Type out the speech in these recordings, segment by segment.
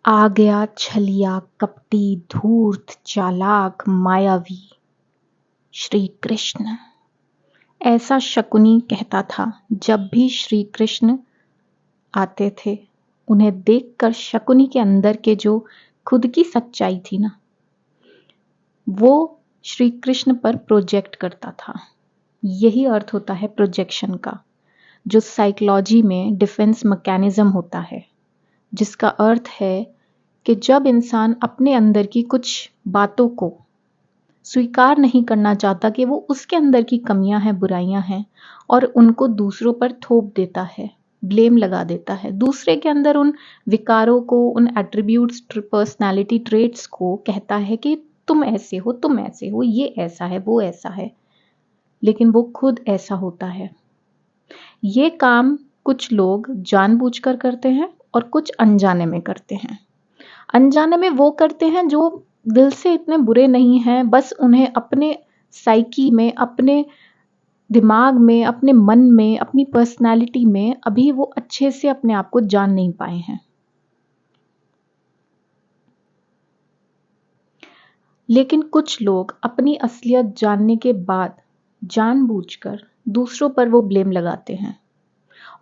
आ गया छलिया कपटी धूर्त चालाक मायावी श्री कृष्ण। ऐसा शकुनी कहता था। जब भी श्री कृष्ण आते थे उन्हें देखकर शकुनी के अंदर के जो खुद की सच्चाई थी ना, वो श्री कृष्ण पर प्रोजेक्ट करता था। यही अर्थ होता है प्रोजेक्शन का, जो साइकोलॉजी में डिफेंस मैकेनिज्म होता है, जिसका अर्थ है कि जब इंसान अपने अंदर की कुछ बातों को स्वीकार नहीं करना चाहता कि वो उसके अंदर की कमियां हैं, बुराइयां हैं, और उनको दूसरों पर थोप देता है, ब्लेम लगा देता है, दूसरे के अंदर उन विकारों को, उन एट्रीब्यूट्स, पर्सनालिटी ट्रेट्स को कहता है कि तुम ऐसे हो, तुम ऐसे हो, ये ऐसा है, वो ऐसा है, लेकिन वो खुद ऐसा होता है। ये काम कुछ लोग जानबूझकर करते हैं और कुछ अनजाने में करते हैं। अनजाने में वो करते हैं जो दिल से इतने बुरे नहीं हैं, बस उन्हें अपने साइकी में, अपने दिमाग में, अपने मन में, अपनी पर्सनालिटी में अभी वो अच्छे से अपने आप को जान नहीं पाए हैं। लेकिन कुछ लोग अपनी असलियत जानने के बाद जानबूझकर दूसरों पर वो ब्लेम लगाते हैं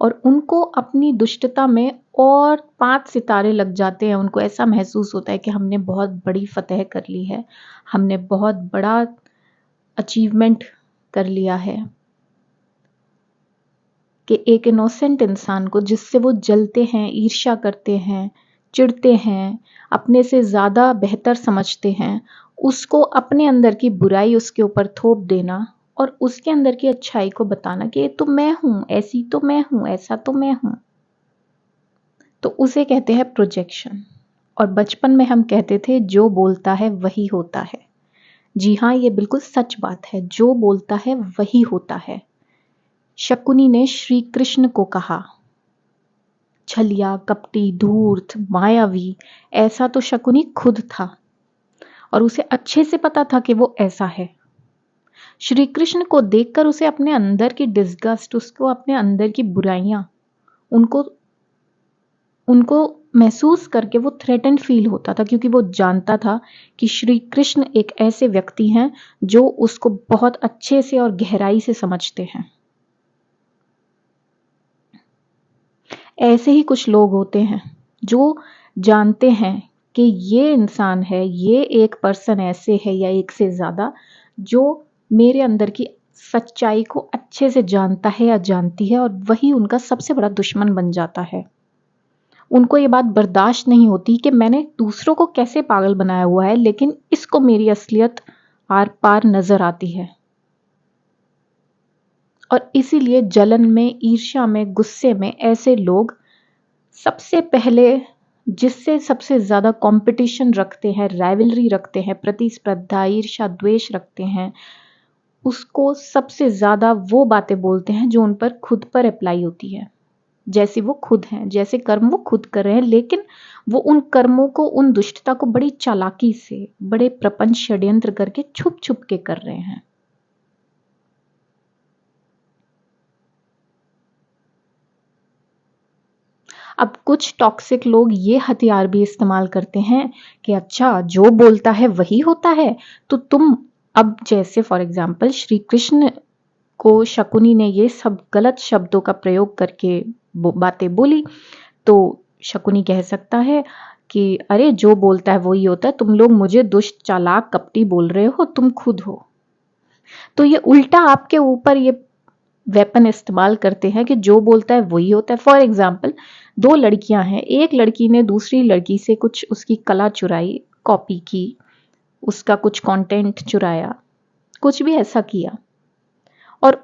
और उनको अपनी दुष्टता में और 5 सितारे लग जाते हैं। उनको ऐसा महसूस होता है कि हमने बहुत बड़ी फतह कर ली है, हमने बहुत बड़ा अचीवमेंट कर लिया है, कि एक इनोसेंट इंसान को जिससे वो जलते हैं, ईर्ष्या करते हैं, चिढ़ते हैं, अपने से ज़्यादा बेहतर समझते हैं, उसको अपने अंदर की बुराई उसके ऊपर थोप देना और उसके अंदर की अच्छाई को बताना कि ये तो मैं हूँ, ऐसी तो मैं हूँ, ऐसा तो मैं हूँ। तो उसे कहते हैं प्रोजेक्शन। और बचपन में हम कहते थे जो बोलता है वही होता है। जी हाँ, ये बिल्कुल सच बात है, जो बोलता है वही होता है। शकुनी ने श्री कृष्ण को कहा, छलिया कपटी धूर्त मायावी। ऐसा तो शकुनी खुद था और उसे अच्छे से पता था कि वो ऐसा है। श्री कृष्ण को देखकर उसे अपने अंदर की डिस्गस्ट, उसको अपने अंदर की बुराइयां, उनको उनको महसूस करके वो थ्रेटन फील होता था, क्योंकि वो जानता था कि श्री कृष्ण एक ऐसे व्यक्ति हैं जो उसको बहुत अच्छे से और गहराई से समझते हैं। ऐसे ही कुछ लोग होते हैं जो जानते हैं कि ये इंसान है, ये एक पर्सन ऐसे है या एक से ज्यादा, जो मेरे अंदर की सच्चाई को अच्छे से जानता है या जानती है, और वही उनका सबसे बड़ा दुश्मन बन जाता है। उनको ये बात बर्दाश्त नहीं होती कि मैंने दूसरों को कैसे पागल बनाया हुआ है, लेकिन इसको मेरी असलियत आर पार नजर आती है। और इसीलिए जलन में, ईर्ष्या में, गुस्से में ऐसे लोग सबसे पहले जिससे सबसे ज्यादा कंपटीशन रखते हैं, राइवलरी रखते हैं, प्रतिस्पर्धा, ईर्ष्या, द्वेष रखते हैं, उसको सबसे ज्यादा वो बातें बोलते हैं जो उन पर खुद पर अप्लाई होती है, जैसे वो खुद हैं, जैसे कर्म वो खुद कर रहे हैं, लेकिन वो उन कर्मों को, उन दुष्टता को बड़ी चालाकी से, बड़े प्रपंच षड्यंत्र करके छुप छुप के कर रहे हैं। अब कुछ टॉक्सिक लोग ये हथियार भी इस्तेमाल करते हैं कि अच्छा, जो बोलता है वही होता है, तो तुम, अब जैसे फॉर एग्जाम्पल श्री कृष्ण को शकुनी ने ये सब गलत शब्दों का प्रयोग करके बातें बोली, तो शकुनी कह सकता है कि अरे, जो बोलता है वही होता है, तुम लोग मुझे दुष्ट, चालाक, कपटी बोल रहे हो, तुम खुद हो। तो ये उल्टा आपके ऊपर ये वेपन इस्तेमाल करते हैं कि जो बोलता है वही होता है। फॉर एग्जाम्पल, 2 लड़कियां हैं, एक लड़की ने दूसरी लड़की से कुछ उसकी कला चुराई, कॉपी की, उसका कुछ कंटेंट चुराया, कुछ भी ऐसा किया, और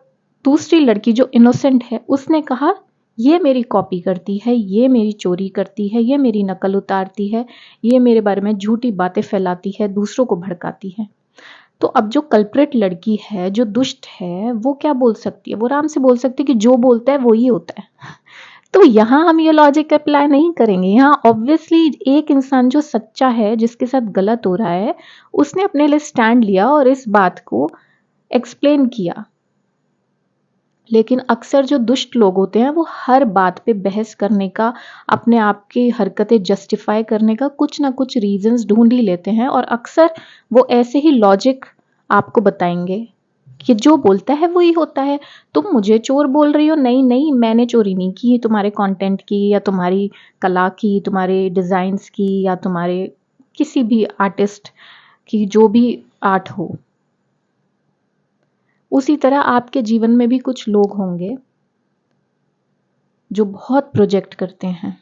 दूसरी लड़की जो इनोसेंट है उसने कहा ये मेरी कॉपी करती है, ये मेरी चोरी करती है, ये मेरी नकल उतारती है, ये मेरे बारे में झूठी बातें फैलाती है, दूसरों को भड़काती है। तो अब जो कल्प्रेट लड़की है, जो दुष्ट है, वो क्या बोल सकती है? वो आराम से बोल सकती है कि जो बोलता है वो ही होता है। तो यहाँ हम ये लॉजिक अप्लाई नहीं करेंगे। यहाँ ऑब्वियसली एक इंसान जो सच्चा है, जिसके साथ गलत हो रहा है, उसने अपने लिए स्टैंड लिया और इस बात को एक्सप्लेन किया। लेकिन अक्सर जो दुष्ट लोग होते हैं वो हर बात पे बहस करने का, अपने आप की हरकतें जस्टिफाई करने का कुछ ना कुछ रीजंस ढूंढ ही लेते हैं, और अक्सर वो ऐसे ही लॉजिक आपको बताएंगे कि जो बोलता है वही होता है। तुम मुझे चोर बोल रही हो, नहीं नहीं मैंने चोरी नहीं की, तुम्हारे कंटेंट की या तुम्हारी कला की, तुम्हारे डिजाइन्स की या तुम्हारे किसी भी आर्टिस्ट की जो भी आर्ट हो। उसी तरह आपके जीवन में भी कुछ लोग होंगे जो बहुत प्रोजेक्ट करते हैं,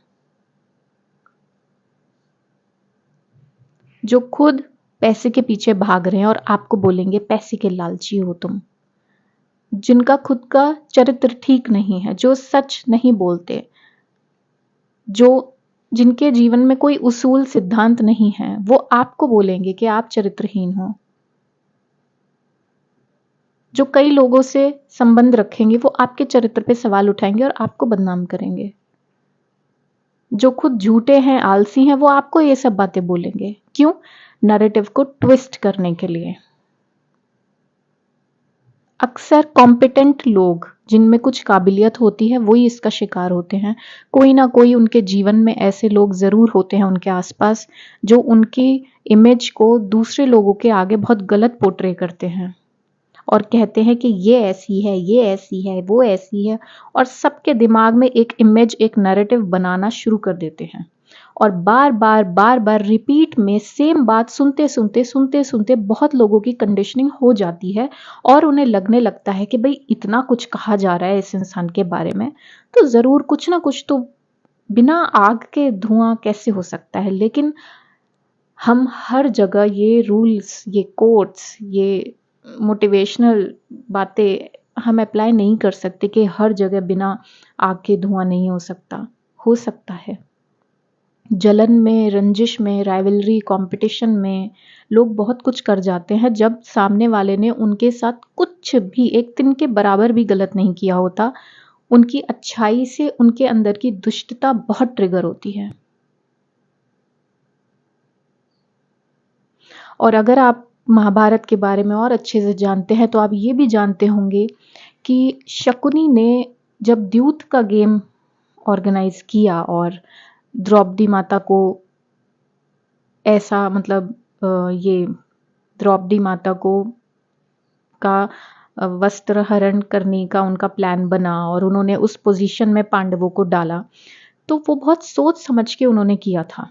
जो खुद पैसे के पीछे भाग रहे हैं और आपको बोलेंगे पैसे के लालची हो तुम, जिनका खुद का चरित्र ठीक नहीं है, जो सच नहीं बोलते, जो जिनके जीवन में कोई उसूल सिद्धांत नहीं है, वो आपको बोलेंगे कि आप चरित्रहीन हो। जो कई लोगों से संबंध रखेंगे वो आपके चरित्र पे सवाल उठाएंगे और आपको बदनाम करेंगे। जो खुद झूठे हैं, आलसी हैं, वो आपको ये सब बातें बोलेंगे। क्यों? नैरेटिव को ट्विस्ट करने के लिए। अक्सर कॉम्पिटेंट लोग जिनमें कुछ काबिलियत होती है वही इसका शिकार होते हैं। कोई ना कोई उनके जीवन में ऐसे लोग जरूर होते हैं उनके आसपास, जो उनकी इमेज को दूसरे लोगों के आगे बहुत गलत पोर्ट्रे करते हैं और कहते हैं कि ये ऐसी है, ये ऐसी है, वो ऐसी है, और सबके दिमाग में एक इमेज, एक नैरेटिव बनाना शुरू कर देते हैं। और बार बार रिपीट में सेम बात सुनते सुनते बहुत लोगों की कंडीशनिंग हो जाती है और उन्हें लगने लगता है कि भाई इतना कुछ कहा जा रहा है इस इंसान के बारे में, तो जरूर कुछ ना कुछ तो, बिना आग के धुआं कैसे हो सकता है। लेकिन हम हर जगह ये रूल्स, ये कोट्स, ये मोटिवेशनल बातें हम अप्लाई नहीं कर सकते कि हर जगह बिना आग के धुआं नहीं हो सकता। हो सकता है। जलन में, रंजिश में, राइवलरी, कंपटीशन में लोग बहुत कुछ कर जाते हैं जब सामने वाले ने उनके साथ कुछ भी एक दिन के बराबर भी गलत नहीं किया होता। उनकी अच्छाई से उनके अंदर की दुष्टता बहुत ट्रिगर होती है। और अगर आप महाभारत के बारे में और अच्छे से जानते हैं तो आप ये भी जानते होंगे कि शकुनी ने जब द्यूत का गेम ऑर्गेनाइज किया और द्रौपदी माता को ऐसा, मतलब ये द्रौपदी माता को का वस्त्र हरण करने का उनका प्लान बना और उन्होंने उस पोजीशन में पांडवों को डाला, तो वो बहुत सोच समझ के उन्होंने किया था।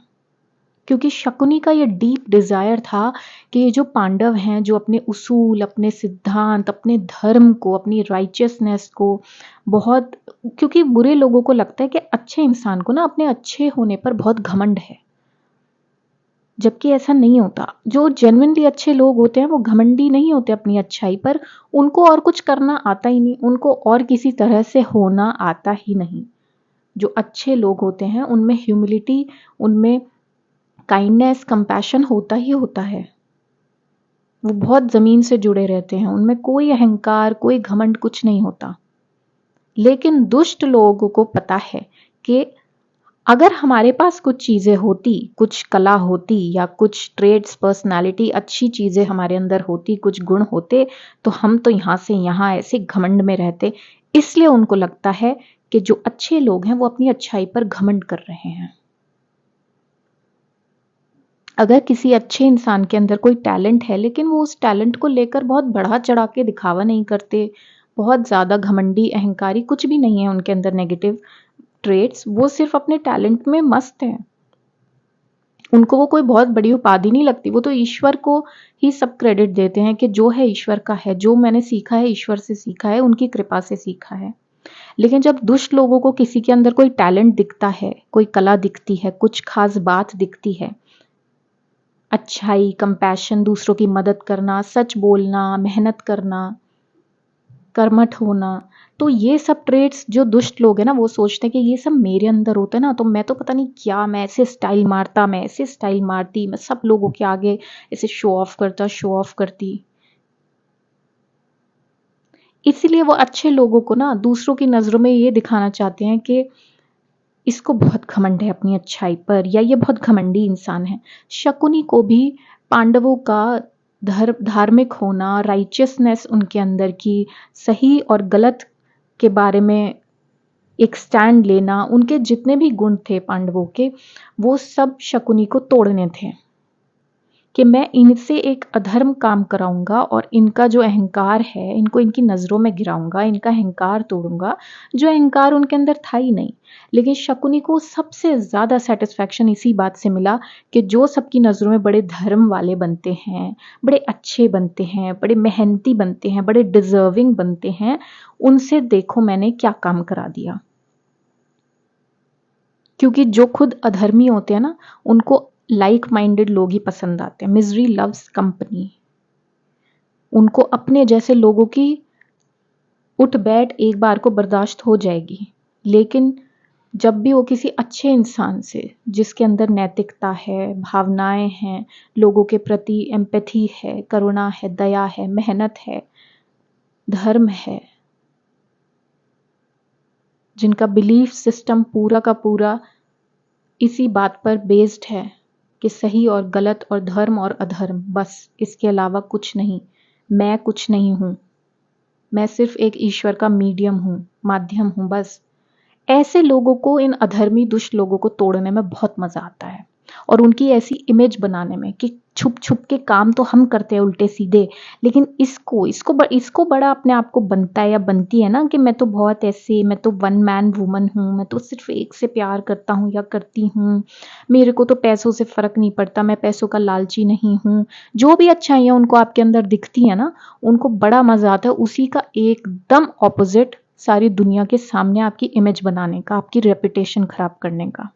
क्योंकि शकुनी का ये डीप डिजायर था कि ये जो पांडव हैं, जो अपने उसूल, अपने सिद्धांत, अपने धर्म को, अपनी राइचियसनेस को बहुत, क्योंकि बुरे लोगों को लगता है कि अच्छे इंसान को ना अपने अच्छे होने पर बहुत घमंड है, जबकि ऐसा नहीं होता। जो जेन्युइनली अच्छे लोग होते हैं वो घमंडी नहीं होते अपनी अच्छाई पर, उनको और कुछ करना आता ही नहीं, उनको और किसी तरह से होना आता ही नहीं। जो अच्छे लोग होते हैं उनमें ह्यूमिलिटी, उनमें काइंडनेस, कंपैशन होता ही होता है। वो बहुत जमीन से जुड़े रहते हैं, उनमें कोई अहंकार, कोई घमंड, कुछ नहीं होता। लेकिन दुष्ट लोगों को पता है कि अगर हमारे पास कुछ चीजें होती, कुछ कला होती या कुछ ट्रेड्स, पर्सनालिटी, अच्छी चीजें हमारे अंदर होती, कुछ गुण होते, तो हम तो यहां से यहां ऐसे घमंड में रहते। इसलिए उनको लगता है कि जो अच्छे लोग हैं वो अपनी अच्छाई पर घमंड कर रहे हैं। अगर किसी अच्छे इंसान के अंदर कोई टैलेंट है लेकिन वो उस टैलेंट को लेकर बहुत बढ़ा चढ़ा के दिखावा नहीं करते, बहुत ज्यादा घमंडी, अहंकारी कुछ भी नहीं है उनके अंदर नेगेटिव ट्रेड्स, वो सिर्फ अपने टैलेंट में मस्त हैं, उनको वो कोई बहुत बड़ी उपाधि नहीं लगती, वो तो ईश्वर को ही सब क्रेडिट देते हैं कि जो है ईश्वर का है, जो मैंने सीखा है ईश्वर से सीखा है, उनकी कृपा से सीखा है। लेकिन जब दुष्ट लोगों को किसी के अंदर कोई टैलेंट दिखता है, कोई कला दिखती है, कुछ खास बात दिखती है, अच्छाई, कंपैशन, दूसरों की मदद करना, सच बोलना, मेहनत करना, कर्मठ होना, तो ये सब ट्रेड्स जो दुष्ट लोग हैं ना वो सोचते हैं कि ये सब मेरे अंदर होता है ना, तो मैं तो पता नहीं क्या, मैं ऐसे स्टाइल मारता, मैं ऐसे स्टाइल मारती, मैं सब लोगों के आगे ऐसे शो ऑफ करता, शो ऑफ करती। इसीलिए वो अच्छे लोगों को ना दूसरों की नजरों में ये दिखाना चाहते हैं कि इसको बहुत घमंड है अपनी अच्छाई पर, या ये बहुत घमंडी इंसान है। शकुनी को भी पांडवों का धार्मिक होना, राइचियसनेस उनके अंदर की, सही और गलत के बारे में एक स्टैंड लेना, उनके जितने भी गुण थे पांडवों के, वो सब शकुनी को तोड़ने थे कि मैं इनसे एक अधर्म काम कराऊंगा और इनका जो अहंकार है इनको इनकी नज़रों में गिराऊंगा, इनका अहंकार तोड़ूंगा, जो अहंकार उनके अंदर था ही नहीं। लेकिन शकुनी को सबसे ज़्यादा सेटिस्फैक्शन इसी बात से मिला कि जो सबकी नज़रों में बड़े धर्म वाले बनते हैं, बड़े अच्छे बनते हैं, बड़े मेहनती बनते हैं, बड़े डिजर्विंग बनते हैं, उनसे देखो मैंने क्या काम करा दिया। क्योंकि जो खुद अधर्मी होते हैं ना, उनको लाइक माइंडेड लोग ही पसंद आते हैं। Misery loves company. उनको अपने जैसे लोगों की उठ बैठ एक बार को बर्दाश्त हो जाएगी, लेकिन जब भी वो किसी अच्छे इंसान से, जिसके अंदर नैतिकता है, भावनाएं हैं, लोगों के प्रति एम्पैथी है, करुणा है, दया है, मेहनत है, धर्म है, जिनका बिलीफ सिस्टम पूरा का पूरा इसी बात पर बेस्ड है कि सही और गलत और धर्म और अधर्म, बस इसके अलावा कुछ नहीं, मैं कुछ नहीं हूं, मैं सिर्फ एक ईश्वर का मीडियम हूं, माध्यम हूं, बस। ऐसे लोगों को, इन अधर्मी दुष्ट लोगों को तोड़ने में बहुत मजा आता है और उनकी ऐसी इमेज बनाने में कि छुप छुप के काम तो हम करते हैं उल्टे सीधे, लेकिन इसको बड़ा अपने आप को बनता है या बनती है ना कि मैं तो बहुत ऐसे, मैं तो वन मैन वुमन हूँ, मैं तो सिर्फ एक से प्यार करता हूँ या करती हूँ, मेरे को तो पैसों से फर्क नहीं पड़ता, मैं पैसों का लालची नहीं हूँ। जो भी अच्छाइयाँ उनको आपके अंदर दिखती है ना, उनको बड़ा मजा आता है उसी का एकदम ऑपोजिट सारी दुनिया के सामने आपकी इमेज बनाने का, आपकी रेपुटेशन खराब करने का।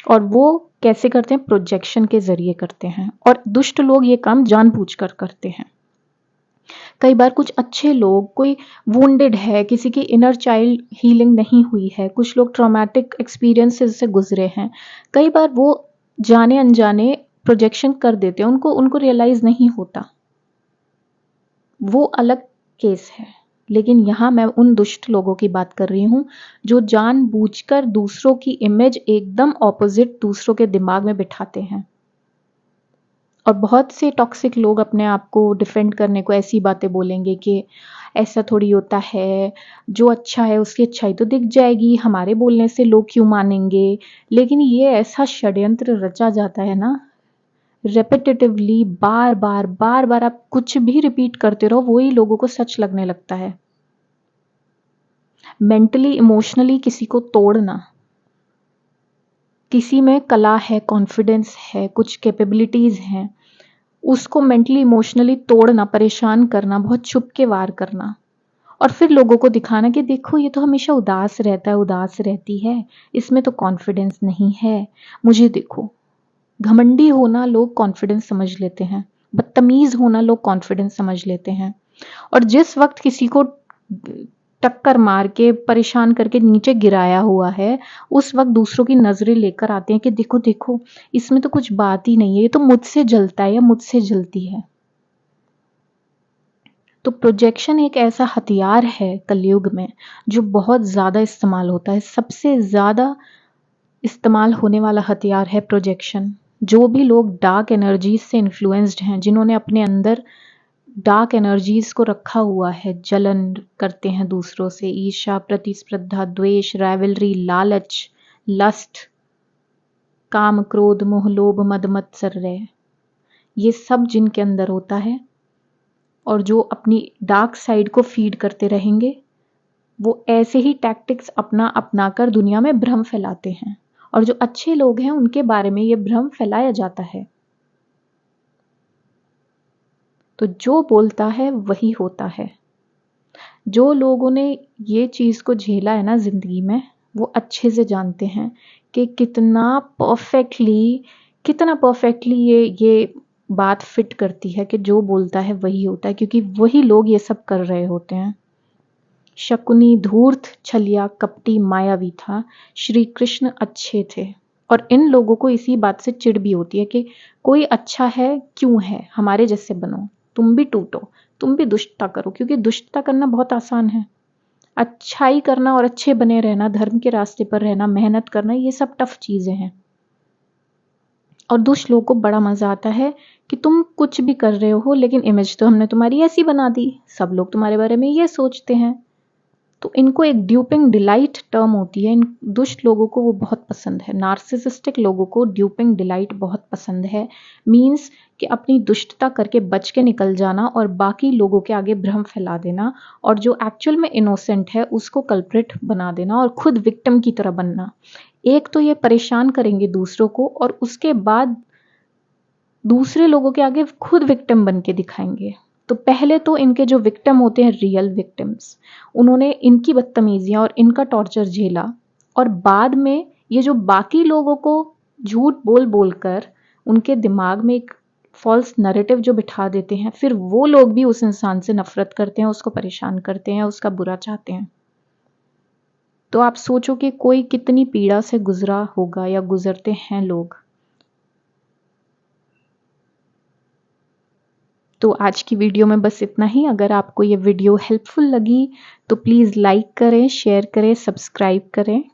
और वो कैसे करते हैं? प्रोजेक्शन के जरिए करते हैं, और दुष्ट लोग ये काम जानबूझकर करते हैं। कई बार कुछ अच्छे लोग, कोई वुंडेड है, किसी की इनर चाइल्ड हीलिंग नहीं हुई है, कुछ लोग ट्रॉमेटिक एक्सपीरियंसेस से गुजरे हैं, कई बार वो जाने अनजाने प्रोजेक्शन कर देते हैं, उनको उनको रियलाइज नहीं होता, वो अलग केस है। लेकिन यहां मैं उन दुष्ट लोगों की बात कर रही हूं जो जानबूझकर दूसरों की इमेज एकदम ऑपोजिट दूसरों के दिमाग में बिठाते हैं। और बहुत से टॉक्सिक लोग अपने आप को डिफेंड करने को ऐसी बातें बोलेंगे कि ऐसा थोड़ी होता है, जो अच्छा है उसकी अच्छाई तो दिख जाएगी, हमारे बोलने से लोग क्यों मानेंगे। लेकिन ये ऐसा षड्यंत्र रचा जाता है ना, रेपिटेटिवली, बार बार बार बार आप कुछ भी रिपीट करते रहो, वही लोगों को सच लगने लगता है। मेंटली इमोशनली किसी को तोड़ना, किसी में कला है, कॉन्फिडेंस है, कुछ कैपेबिलिटीज हैं, उसको मेंटली इमोशनली तोड़ना, परेशान करना, बहुत छुप के वार करना, और फिर लोगों को दिखाना कि देखो ये तो हमेशा उदास रहता है, उदास रहती है, इसमें तो कॉन्फिडेंस नहीं है, मुझे देखो। घमंडी होना लोग कॉन्फिडेंस समझ लेते हैं, बदतमीज होना लोग कॉन्फिडेंस समझ लेते हैं। और जिस वक्त किसी को टक्कर मार के परेशान करके नीचे गिराया हुआ है, उस वक्त दूसरों की नजरें लेकर आते हैं कि देखो देखो, इसमें तो कुछ बात ही नहीं है, ये तो मुझसे जलता है या मुझसे जलती है। तो प्रोजेक्शन एक ऐसा हथियार है कलयुग में जो बहुत ज्यादा इस्तेमाल होता है। सबसे ज्यादा इस्तेमाल होने वाला हथियार है प्रोजेक्शन। जो भी लोग डार्क एनर्जीज से इन्फ्लुएंस्ड हैं, जिन्होंने अपने अंदर डार्क एनर्जीज को रखा हुआ है, जलन करते हैं दूसरों से, ईर्ष्या, प्रतिस्पर्धा, द्वेष, राइवलरी, लालच, लस्ट, काम, क्रोध, मोह, लोभ, मद, मत्सर्य, ये सब जिनके अंदर होता है और जो अपनी डार्क साइड को फीड करते रहेंगे, वो ऐसे ही टैक्टिक्स अपना अपनाकर दुनिया में भ्रम फैलाते हैं। और जो अच्छे लोग हैं उनके बारे में ये भ्रम फैलाया जाता है। तो जो बोलता है वही होता है। जो लोगों ने ये चीज को झेला है ना जिंदगी में, वो अच्छे से जानते हैं कि कितना परफेक्टली ये बात फिट करती है कि जो बोलता है वही होता है, क्योंकि वही लोग ये सब कर रहे होते हैं। शकुनी धूर्त, छलिया, कपटी, मायावी था, श्री कृष्ण अच्छे थे। और इन लोगों को इसी बात से चिढ़ भी होती है कि कोई अच्छा है क्यों है, हमारे जैसे बनो, तुम भी टूटो, तुम भी दुष्टता करो, क्योंकि दुष्टता करना बहुत आसान है। अच्छाई करना और अच्छे बने रहना, धर्म के रास्ते पर रहना, मेहनत करना, ये सब टफ चीजें हैं। और दुष्ट लोगों को बड़ा मजा आता है कि तुम कुछ भी कर रहे हो, लेकिन इमेज तो हमने तुम्हारी ऐसी बना दी, सब लोग तुम्हारे बारे में ये सोचते हैं, तो इनको एक ड्यूपिंग डिलाइट टर्म होती है, इन दुष्ट लोगों को वो बहुत पसंद है, नार्सिसिस्टिक लोगों को ड्यूपिंग डिलाइट बहुत पसंद है। मीन्स कि अपनी दुष्टता करके बच के निकल जाना और बाकी लोगों के आगे भ्रम फैला देना, और जो एक्चुअल में इनोसेंट है उसको कल्प्रिट बना देना और खुद विक्टिम की तरह बनना। एक तो ये परेशान करेंगे दूसरों को, और उसके बाद दूसरे लोगों के आगे खुद विक्टिम बन के दिखाएंगे। तो पहले तो इनके जो विक्टिम होते हैं, रियल विक्टिम्स, उन्होंने इनकी बदतमीजियां और इनका टॉर्चर झेला, और बाद में ये जो बाकी लोगों को झूठ बोल बोलकर उनके दिमाग में एक फॉल्स नैरेटिव जो बिठा देते हैं, फिर वो लोग भी उस इंसान से नफरत करते हैं, उसको परेशान करते हैं, उसका बुरा चाहते हैं। तो आप सोचो कि कोई कितनी पीड़ा से गुजरा होगा या गुजरते हैं लोग। तो आज की वीडियो में बस इतना ही। अगर आपको ये वीडियो हेल्पफुल लगी तो प्लीज़ लाइक करें, शेयर करें, सब्सक्राइब करें।